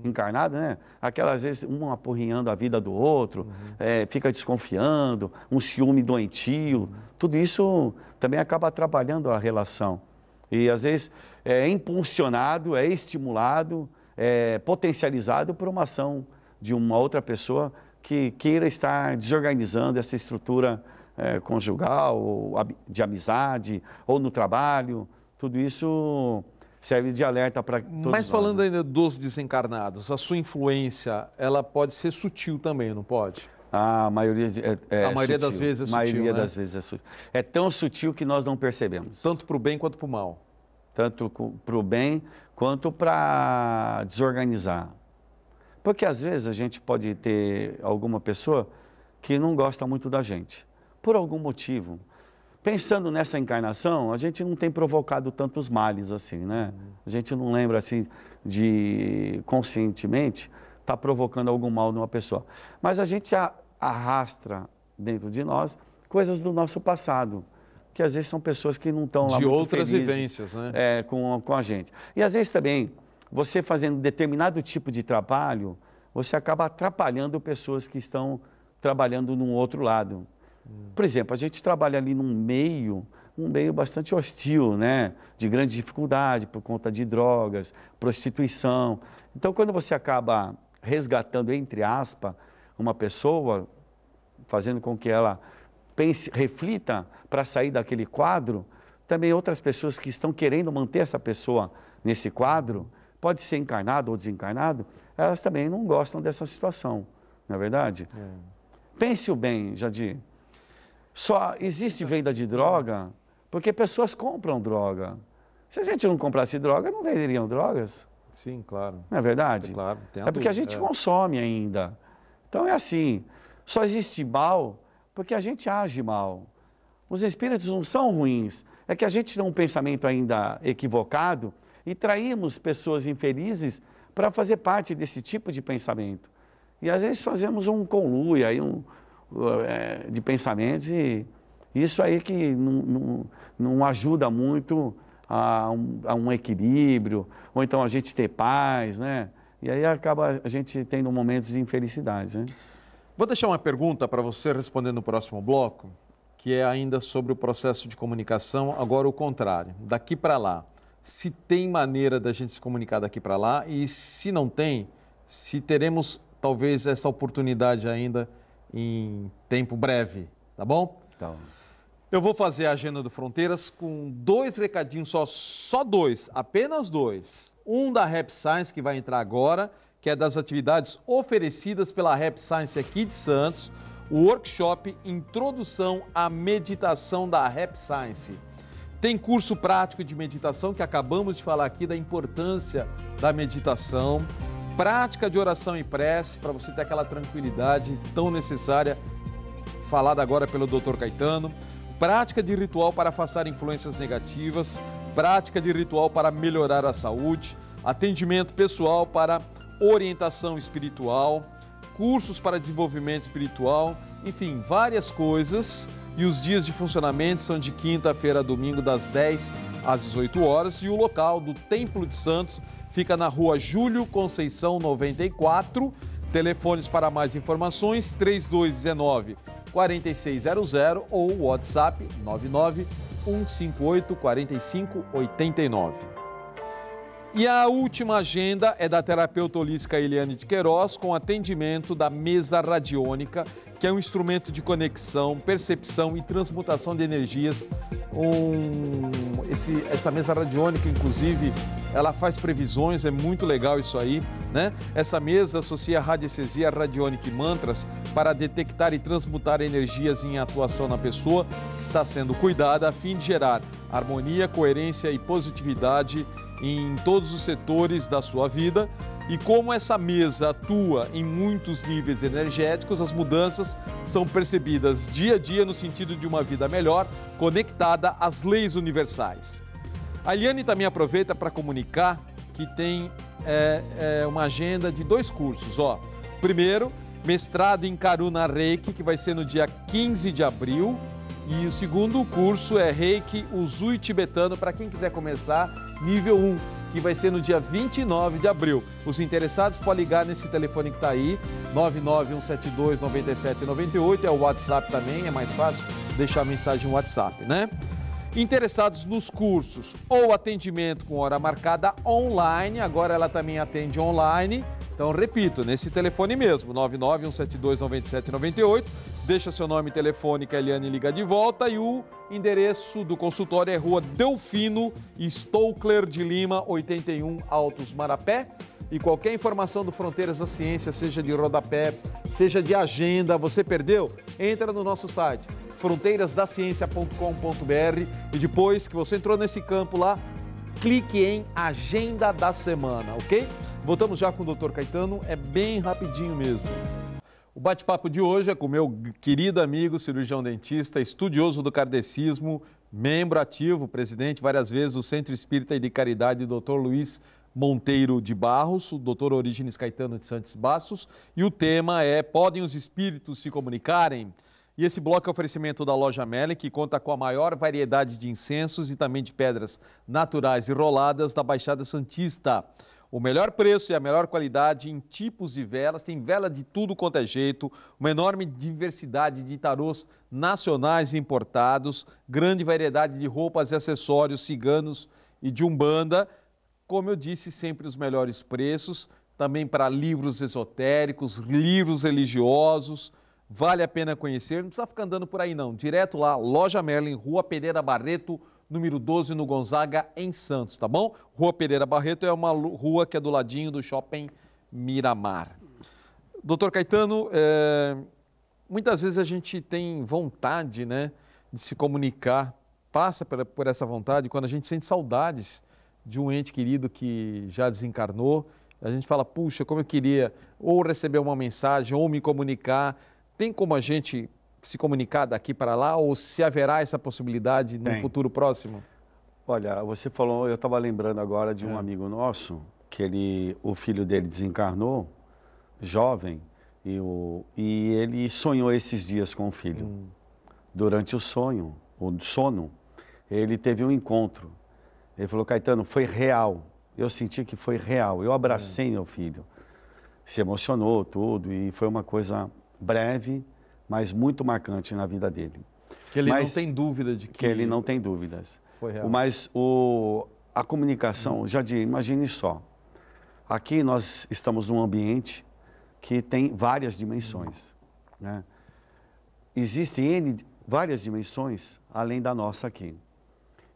encarnado, né? Aquelas, às vezes, um apurrinhando a vida do outro, fica desconfiando, um ciúme doentio, tudo isso também acaba atrapalhando a relação. E às vezes é impulsionado, é estimulado, é potencializado por uma ação de uma outra pessoa que queira estar desorganizando essa estrutura conjugal, ou de amizade, ou no trabalho. Tudo isso serve de alerta para todos nós. Mas falando ainda dos desencarnados, a sua influência, ela pode ser sutil também, não pode? A maioria, a maioria das vezes é sutil, A maioria né? das vezes é sutil. É tão sutil que nós não percebemos. Tanto para o bem quanto para o mal. Tanto para o bem quanto para desorganizar. Porque às vezes a gente pode ter alguma pessoa que não gosta muito da gente, por algum motivo. Pensando nessa encarnação, a gente não tem provocado tantos males assim, né? A gente não lembra assim de conscientemente estar provocando algum mal numa pessoa. Mas a gente arrastra dentro de nós coisas do nosso passado, que às vezes são pessoas que não estão lá de muito outras felizes, vivências, né? Com a gente. E às vezes também, você fazendo determinado tipo de trabalho, você acaba atrapalhando pessoas que estão trabalhando num outro lado. Por exemplo, a gente trabalha ali um meio bastante hostil, né? De grande dificuldade por conta de drogas, prostituição. Então, quando você acaba resgatando, entre aspas, uma pessoa, fazendo com que ela pense, reflita para sair daquele quadro, também outras pessoas que estão querendo manter essa pessoa nesse quadro, pode ser encarnado ou desencarnado, elas também não gostam dessa situação, não é verdade? Pense o bem, Jadir. Só existe venda de droga porque pessoas compram droga. Se a gente não comprasse droga, não venderiam drogas. Sim, claro. Não é verdade? É claro. É porque a gente consome ainda. Então é assim, só existe mal porque a gente age mal. Os espíritos não são ruins, é que a gente tem um pensamento ainda equivocado e traímos pessoas infelizes para fazer parte desse tipo de pensamento. E às vezes fazemos um conluio aí, de pensamentos e isso aí que não ajuda muito a um equilíbrio, ou então a gente ter paz, né? E aí acaba a gente tendo momentos de infelicidade, né? Vou deixar uma pergunta para você responder no próximo bloco, que é ainda sobre o processo de comunicação, agora o contrário, daqui para lá. Se tem maneira da gente se comunicar daqui para lá e se não tem, se teremos talvez essa oportunidade ainda em tempo breve, tá bom? Então. Eu vou fazer a agenda do Fronteiras com 2 recadinhos só 2, apenas 2. Um da Rap Science, que vai entrar agora, que é das atividades oferecidas pela Rap Science aqui de Santos, o workshop Introdução à Meditação da Rap Science. Tem curso prático de meditação, que acabamos de falar aqui da importância da meditação, prática de oração e prece, para você ter aquela tranquilidade tão necessária, falada agora pelo Dr. Caetano, prática de ritual para afastar influências negativas, prática de ritual para melhorar a saúde, atendimento pessoal para orientação espiritual, cursos para desenvolvimento espiritual, enfim, várias coisas. E os dias de funcionamento são de quinta-feira a domingo, das 10 às 18 horas. E o local do Templo de Santos fica na rua Júlio Conceição 94. Telefones para mais informações, 3219-4600 ou WhatsApp 99158-4589. E a última agenda é da terapeuta holística Eliane de Queiroz, com atendimento da mesa radiônica, que é um instrumento de conexão, percepção e transmutação de energias. Essa mesa radiônica, inclusive, ela faz previsões, é muito legal isso aí, né? Essa mesa associa radiestesia, radiônica e mantras para detectar e transmutar energias em atuação na pessoa que está sendo cuidada, a fim de gerar harmonia, coerência e positividade em todos os setores da sua vida. E como essa mesa atua em muitos níveis energéticos, as mudanças são percebidas dia a dia no sentido de uma vida melhor, conectada às leis universais. A Eliane também aproveita para comunicar que tem uma agenda de 2 cursos. Primeiro, mestrado em Karuna Reiki, que vai ser no dia 15 de abril, E o segundo curso é Reiki Usui Tibetano, para quem quiser começar, nível 1, que vai ser no dia 29 de abril. Os interessados podem ligar nesse telefone que está aí, 991729798, é o WhatsApp também, é mais fácil deixar a mensagem no WhatsApp, né? Interessados nos cursos ou atendimento com hora marcada online, agora ela também atende online. Então, repito, nesse telefone mesmo, 991729798, deixa seu nome e telefone que a Eliane liga de volta, e o endereço do consultório é Rua Delfino Stoukler de Lima, 81, Altos Marapé. E qualquer informação do Fronteiras da Ciência, seja de rodapé, seja de agenda, você perdeu? Entra no nosso site, fronteirasdaciencia.com.br, e depois que você entrou nesse campo lá, clique em Agenda da Semana, ok? Voltamos já com o Dr. Caetano, é bem rapidinho mesmo. O bate-papo de hoje é com meu querido amigo, cirurgião dentista, estudioso do kardecismo, membro ativo, presidente várias vezes do Centro Espírita e de Caridade, Dr. Luiz Monteiro de Barros, o Dr. Orígenes Caetano de Santos Bastos, e o tema é: podem os espíritos se comunicarem? E esse bloco é oferecimento da Loja Meli, que conta com a maior variedade de incensos e também de pedras naturais e roladas da Baixada Santista. O melhor preço e a melhor qualidade em tipos de velas, tem vela de tudo quanto é jeito, uma enorme diversidade de tarôs nacionais e importados, grande variedade de roupas e acessórios ciganos e de umbanda. Como eu disse, sempre os melhores preços, também para livros esotéricos, livros religiosos. Vale a pena conhecer, não precisa ficar andando por aí não, direto lá, Loja Merlin, Rua Pereira Barreto, número 12, no Gonzaga, em Santos, tá bom? Rua Pereira Barreto é uma rua que é do ladinho do Shopping Miramar. Doutor Caetano, muitas vezes a gente tem vontade, né, de se comunicar, passa por essa vontade quando a gente sente saudades de um ente querido que já desencarnou. A gente fala, puxa, como eu queria ou receber uma mensagem ou me comunicar. Tem como a gente se comunicar daqui para lá, ou se haverá essa possibilidade no futuro próximo? Olha, você falou, eu estava lembrando agora de um amigo nosso, que o filho dele desencarnou, jovem, e ele sonhou esses dias com o filho. Durante o sono, ele teve um encontro. Ele falou: Caetano, foi real, eu senti que foi real, eu abracei meu filho. Se emocionou tudo, e foi uma coisa breve, mas muito marcante na vida dele. Que ele não tem dúvida de que... ele não tem dúvidas. Foi real. Mas a comunicação, imagine só, aqui nós estamos num ambiente que tem várias dimensões, né? Existem várias dimensões além da nossa aqui.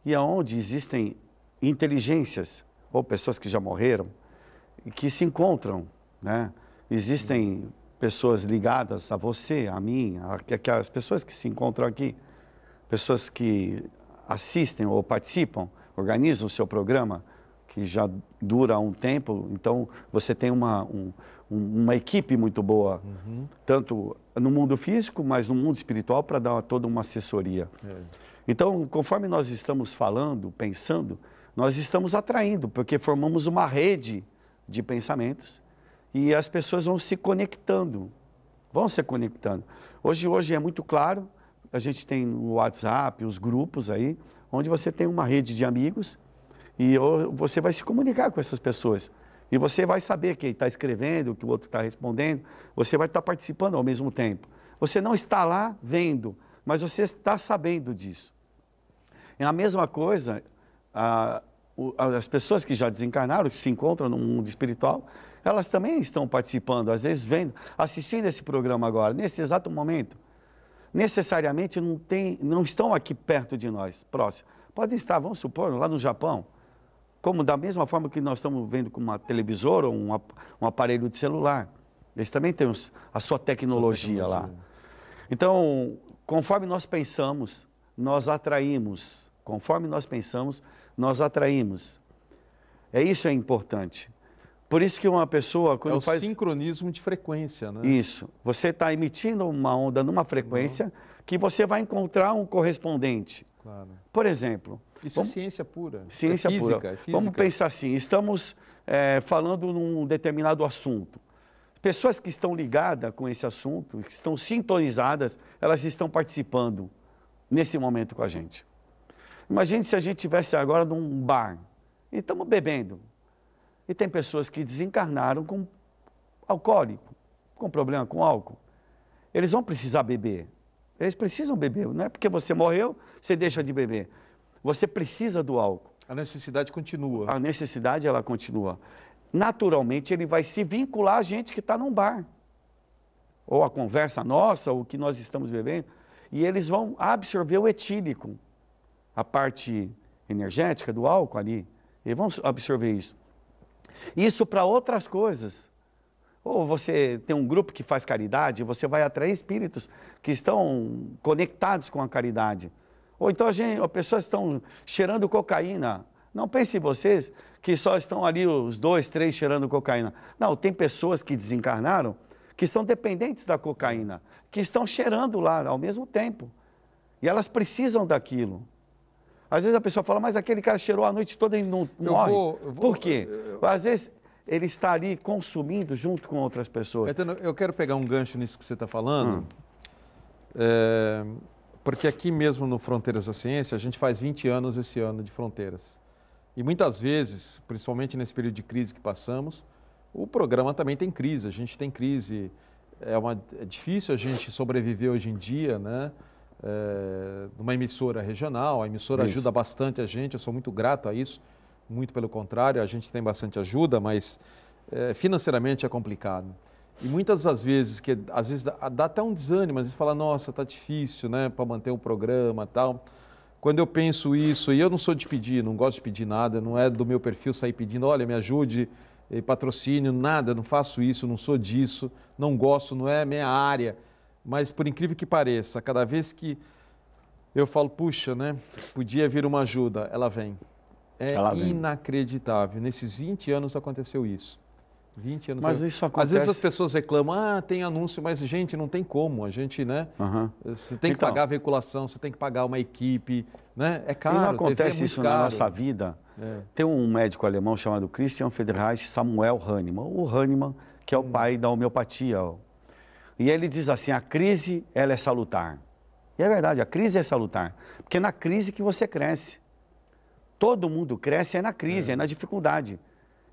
E aonde existem inteligências, ou pessoas que já morreram, que se encontram, né? Existem pessoas ligadas a você, a mim, as pessoas que se encontram aqui, pessoas que assistem ou participam, organizam o seu programa, que já dura um tempo, então você tem uma equipe muito boa, tanto no mundo físico, mas no mundo espiritual, para dar toda uma assessoria. Então, conforme nós estamos falando, pensando, nós estamos atraindo, porque formamos uma rede de pensamentos, e as pessoas vão se conectando, Hoje é muito claro, a gente tem o WhatsApp, os grupos aí, onde você tem uma rede de amigos e você vai se comunicar com essas pessoas. E você vai saber quem está escrevendo, o que o outro está respondendo, você vai estar participando ao mesmo tempo. Você não está lá vendo, mas você está sabendo disso. É a mesma coisa, as pessoas que já desencarnaram, que se encontram no mundo espiritual, elas também estão participando, às vezes vendo, assistindo esse programa agora, nesse exato momento. Necessariamente não estão aqui perto de nós, próximo. Podem estar, vamos supor, lá no Japão, como da mesma forma que nós estamos vendo com uma televisora ou um aparelho de celular. Eles também têm a sua tecnologia lá. Então, conforme nós pensamos, nós atraímos. Conforme nós pensamos, nós atraímos. Isso é importante. Por isso que uma pessoa... quando faz sincronismo de frequência, né? Isso. Você está emitindo uma onda numa frequência que você vai encontrar um correspondente. Claro. Por exemplo... Isso é ciência pura. Ciência física, pura. É física. Vamos pensar assim, estamos falando num determinado assunto. Pessoas que estão ligadas com esse assunto, que estão sintonizadas, elas estão participando nesse momento com a gente. Imagine se a gente estivesse agora num bar e estamos bebendo. E tem pessoas que desencarnaram com alcoólico, com problema com álcool. Eles vão precisar beber. Eles precisam beber. Não é porque você morreu, você deixa de beber. Você precisa do álcool. A necessidade continua. A necessidade, ela continua. Naturalmente, ele vai se vincular a gente que está num bar. Ou a conversa nossa, ou o que nós estamos bebendo. E eles vão absorver o etílico. A parte energética do álcool ali. Eles vão absorver isso. Isso para outras coisas. Ou você tem um grupo que faz caridade, você vai atrair espíritos que estão conectados com a caridade. Ou então as pessoas estão cheirando cocaína. Não pensem vocês que só estão ali os 2, 3 cheirando cocaína. Não, tem pessoas que desencarnaram que são dependentes da cocaína, que estão cheirando lá ao mesmo tempo. E elas precisam daquilo. Às vezes a pessoa fala, mas aquele cara cheirou a noite toda e não morre. Por quê? Às vezes ele está ali consumindo junto com outras pessoas. Eu quero pegar um gancho nisso que você está falando, porque aqui mesmo no Fronteiras da Ciência, a gente faz 20 anos esse ano de Fronteiras. E muitas vezes, principalmente nesse período de crise que passamos, o programa também tem crise, a gente tem crise. É difícil a gente sobreviver hoje em dia, né? Numa emissora regional, a emissora ajuda bastante a gente, eu sou muito grato a isso, muito pelo contrário, a gente tem bastante ajuda, mas financeiramente é complicado. E muitas das vezes, às vezes dá até um desânimo, às vezes fala, nossa, tá difícil, né, para manter o programa e tal. Quando eu penso isso, e eu não sou de pedir, não gosto de pedir nada, não é do meu perfil sair pedindo, olha, me ajude, patrocínio, nada, não faço isso, não sou disso, não gosto, não é minha área. Mas, por incrível que pareça, cada vez que eu falo, puxa, né, podia vir uma ajuda, ela vem. Ela vem. Inacreditável. Nesses 20 anos aconteceu isso. 20 anos. Mas isso acontece... Às vezes as pessoas reclamam, tem anúncio, mas, gente, não tem como. A gente, né, você tem que pagar a veiculação, você tem que pagar uma equipe, né, é caro. E não acontece isso caro. Na nossa vida. Tem um médico alemão chamado Christian Friedrich Samuel Hahnemann. O Hahnemann, que é o pai da homeopatia, e ele diz assim, a crise, ela é salutar. E é verdade, a crise é salutar. Porque é na crise que você cresce. Todo mundo cresce na crise, é na dificuldade.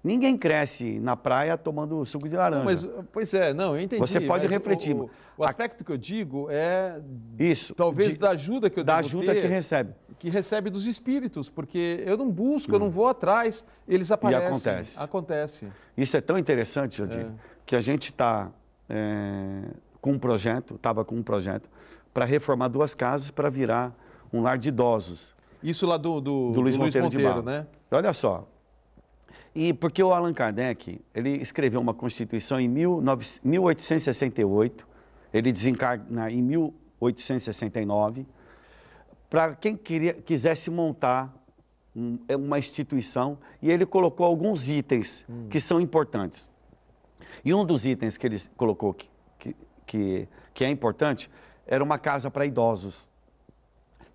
Ninguém cresce na praia tomando suco de laranja. Não, mas, pois é, não, eu entendi. Você pode refletir. O aspecto que eu digo é, isso, talvez da ajuda que eu devo ter. Da ajuda que recebe. Que recebe dos espíritos, porque eu não busco, eu não vou atrás, eles aparecem. E acontece. Acontece. Isso é tão interessante, Jodir, que a gente está com um projeto, estava com um projeto, para reformar 2 casas para virar um lar de idosos. Isso lá do Luiz Monteiro, né? Olha só. E porque o Allan Kardec, ele escreveu uma Constituição em 1868, ele desencarna em 1869, para quem quisesse montar uma instituição, e ele colocou alguns itens que são importantes. E um dos itens que ele colocou que é importante era uma casa para idosos.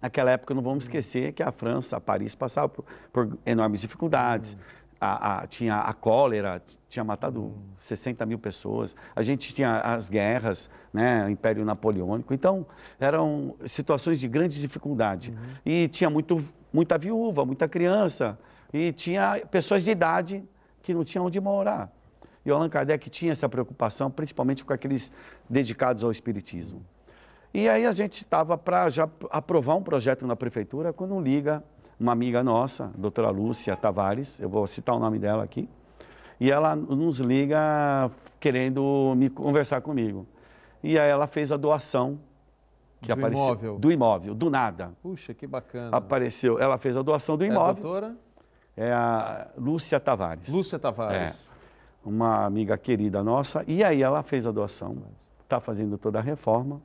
Naquela época, não vamos esquecer que a França, Paris, passava por enormes dificuldades. Tinha a cólera, tinha matado 60 mil pessoas. A gente tinha as guerras, né, o Império Napoleônico. Então, eram situações de grande dificuldade. E tinha muita viúva, muita criança. E tinha pessoas de idade que não tinham onde morar. E o Allan Kardec tinha essa preocupação, principalmente com aqueles dedicados ao espiritismo. E aí a gente estava para já aprovar um projeto na prefeitura, quando liga uma amiga nossa, a doutora Lúcia Tavares, eu vou citar o nome dela aqui, e ela nos liga querendo conversar comigo. E aí ela fez a doação que apareceu, imóvel. Do imóvel, do nada. Puxa, que bacana. Apareceu, ela fez a doação do imóvel. A doutora? É a Lúcia Tavares. Lúcia Tavares. Uma amiga querida nossa, e aí ela fez a doação, está fazendo toda a reforma,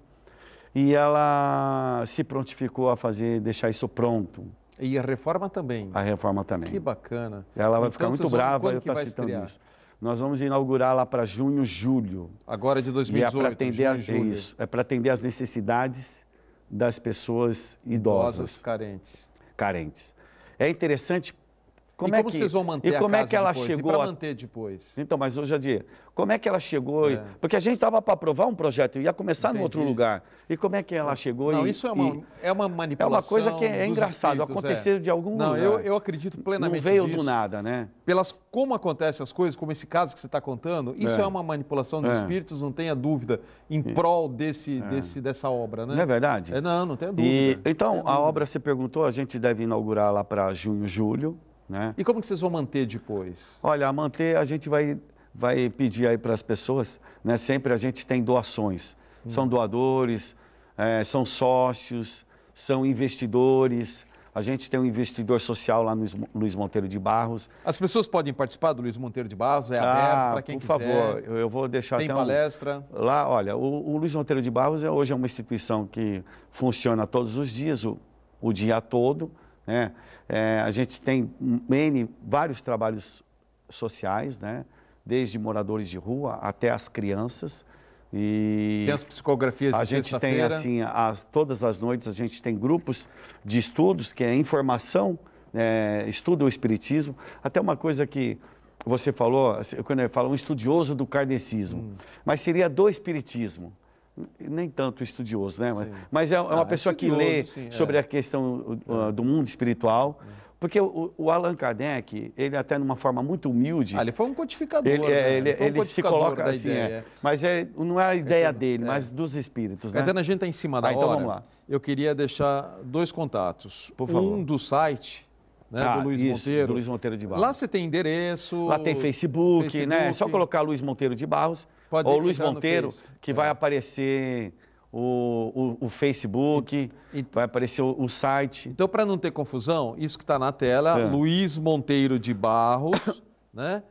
e ela se prontificou a deixar isso pronto. E a reforma também? A reforma também. Que bacana. Ela vai ficar muito brava, eu estou citando estrear? isso. Nós vamos inaugurar lá para junho, julho. Agora de 2018, e é para atender isso, é para atender as necessidades das pessoas idosas. Carentes. É interessante como é que vocês vão manter como a é casa que ela depois? chegou E para manter depois? Então, mas hoje dia, como é que ela chegou? Porque a gente estava para aprovar um projeto, ia começar no outro lugar. E como é que ela chegou? Não, isso é uma manipulação. É uma coisa que é engraçado, aconteceu de algum lugar. Não, eu acredito plenamente nisso. Não veio disso. do nada, né? Como acontecem as coisas, como esse caso que você está contando, isso é uma manipulação dos espíritos, não tenha dúvida, em prol dessa obra, né? Não é verdade? Não tenha dúvida. Então, a obra, você perguntou, a gente deve inaugurar lá para junho, julho, né? E como que vocês vão manter depois? Olha, a manter, a gente vai pedir aí para as pessoas, né? Sempre a gente tem doações. São doadores, são sócios, são investidores. A gente tem um investidor social lá no Luiz Monteiro de Barros. As pessoas podem participar do Luiz Monteiro de Barros? É aberto para quem quiser? Por favor, eu vou deixar Tem palestra? Lá, olha, o Luiz Monteiro de Barros hoje é uma instituição que funciona todos os dias, o dia todo, né? A gente tem vários trabalhos sociais, né? Desde moradores de rua até as crianças. E tem as psicografias de sexta-feira? A gente tem, assim, todas as noites a gente tem grupos de estudos, que é informação, estudo o espiritismo. Até uma coisa que você falou, quando eu falo um estudioso do kardecismo, mas seria do espiritismo. Nem tanto estudioso, né? Mas é uma pessoa que lê sobre a questão do mundo espiritual. Porque o Allan Kardec, ele até numa forma muito humilde... ele foi um codificador, ele se coloca assim, mas não é a ideia dele, mas dos espíritos, né? Caetano, a gente está em cima da hora. Então vamos lá. Eu queria deixar 2 contatos. Por favor. Um do site, né, do Luiz Monteiro. Do Luiz Monteiro de Barros. Lá você tem endereço... Lá tem Facebook, né? É só colocar Luiz Monteiro de Barros. Ou Luiz Monteiro, que vai aparecer... O Facebook, vai aparecer o site. Então, para não ter confusão, isso que está na tela, Luiz Monteiro de Barros, né?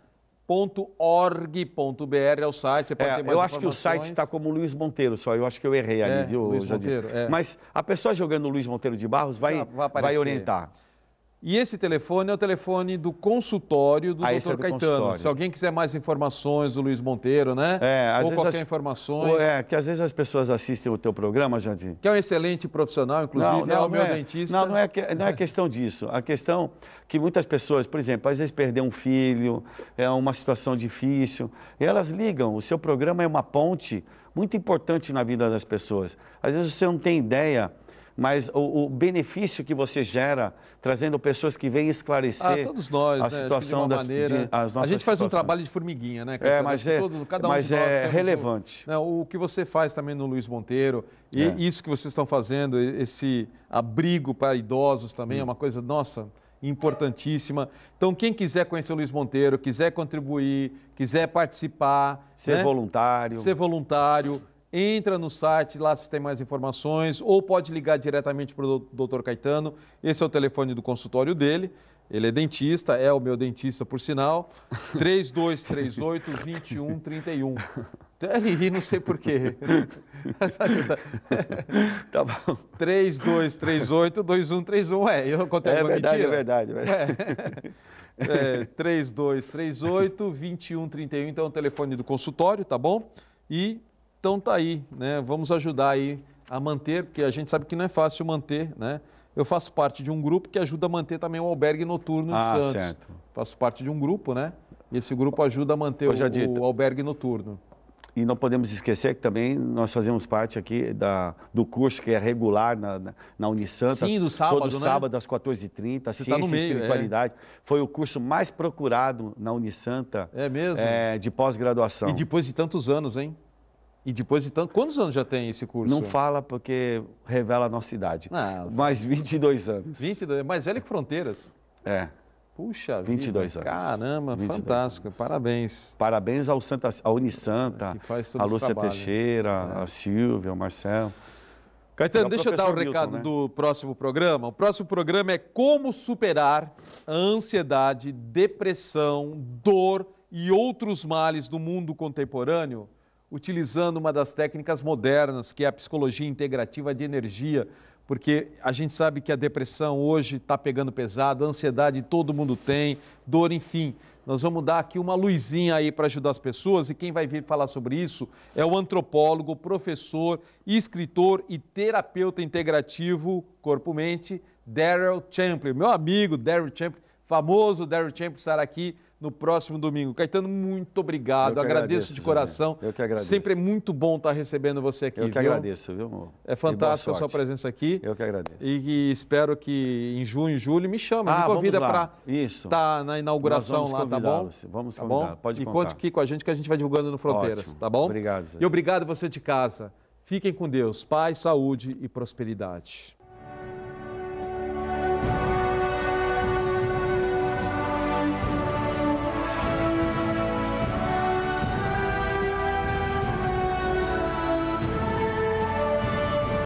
.org.br é o site, você pode ter mais eu acho que o site está como Luiz Monteiro só, eu acho que eu errei ali, viu, Luiz Monteiro, Mas a pessoa jogando Luiz Monteiro de Barros vai orientar. E esse telefone é o telefone do consultório do Dr. Caetano. Se alguém quiser mais informações do Luiz Monteiro, né? Ou qualquer informações. Que às vezes as pessoas assistem o teu programa, Jandir. Que é um excelente profissional, inclusive, é o meu dentista. Não é questão disso. A questão que muitas pessoas, por exemplo, às vezes perder um filho, é uma situação difícil, e elas ligam. O seu programa é uma ponte muito importante na vida das pessoas. Às vezes você não tem ideia, mas o benefício que você gera trazendo pessoas que vêm esclarecer todos nós, a situação das nossas a gente faz um trabalho de formiguinha, né? Mas é relevante. O que você faz também no Luiz Monteiro, e isso que vocês estão fazendo, esse abrigo para idosos também, é uma coisa, nossa, importantíssima. Então, quem quiser conhecer o Luiz Monteiro, quiser contribuir, quiser participar... Ser voluntário, entra no site, lá se tem mais informações, ou pode ligar diretamente para o Dr. Caetano. Esse é o telefone do consultório dele. Ele é dentista, é o meu dentista, por sinal. 3238-2131. Ele ri, não sei porquê. Tá bom. 3238-2131. Eu contei uma mentira? É verdade. 3238-2131. Então, é o telefone do consultório, tá bom? Então tá aí, né? Vamos ajudar aí a manter, porque a gente sabe que não é fácil manter, né? Eu faço parte de um grupo que ajuda a manter também o albergue noturno de Santos. Certo. Faço parte de um grupo, né? E esse grupo ajuda a manter o albergue noturno. E não podemos esquecer que também nós fazemos parte aqui do curso que é regular na Unisanta. Sim, do sábado, todo sábado às 14h30, Ciência e Espiritualidade. Foi o curso mais procurado na Unisanta. É mesmo? De pós-graduação. E depois de tantos anos, hein? Quantos anos já tem esse curso? Não fala porque revela a nossa idade. Mas 22 anos. 22, mais velho que Fronteiras. Puxa 22 vida. anos. Caramba, 22 fantástico. Anos. Parabéns. Parabéns ao Unisanta, a Lúcia Teixeira, a Silvia, o Marcelo. Caetano, deixa eu dar o recado do próximo programa. O próximo programa é como superar a ansiedade, depressão, dor e outros males do mundo contemporâneo, utilizando uma das técnicas modernas, que é a psicologia integrativa de energia, porque a gente sabe que a depressão hoje está pegando pesado, a ansiedade todo mundo tem, dor, enfim. Nós vamos dar aqui uma luzinha aí para ajudar as pessoas, e quem vai vir falar sobre isso é o antropólogo, professor, escritor e terapeuta integrativo corpo-mente, Daryl Champlin. Meu amigo Daryl Champlin famoso Daryl Champion estará aqui no próximo domingo. Caetano, muito obrigado. Agradeço de coração. Eu que agradeço. Sempre é muito bom estar recebendo você aqui. Eu que agradeço, viu, amor? É fantástico a sua presença aqui. Eu que agradeço. E espero que em junho, julho, me chame, me convida para estar na inauguração lá, tá bom? Vamos convidar, pode contar. E conte aqui com a gente que a gente vai divulgando no Fronteiras, Ótimo. tá bom? Obrigado. E obrigado você de casa. Fiquem com Deus, paz, saúde e prosperidade.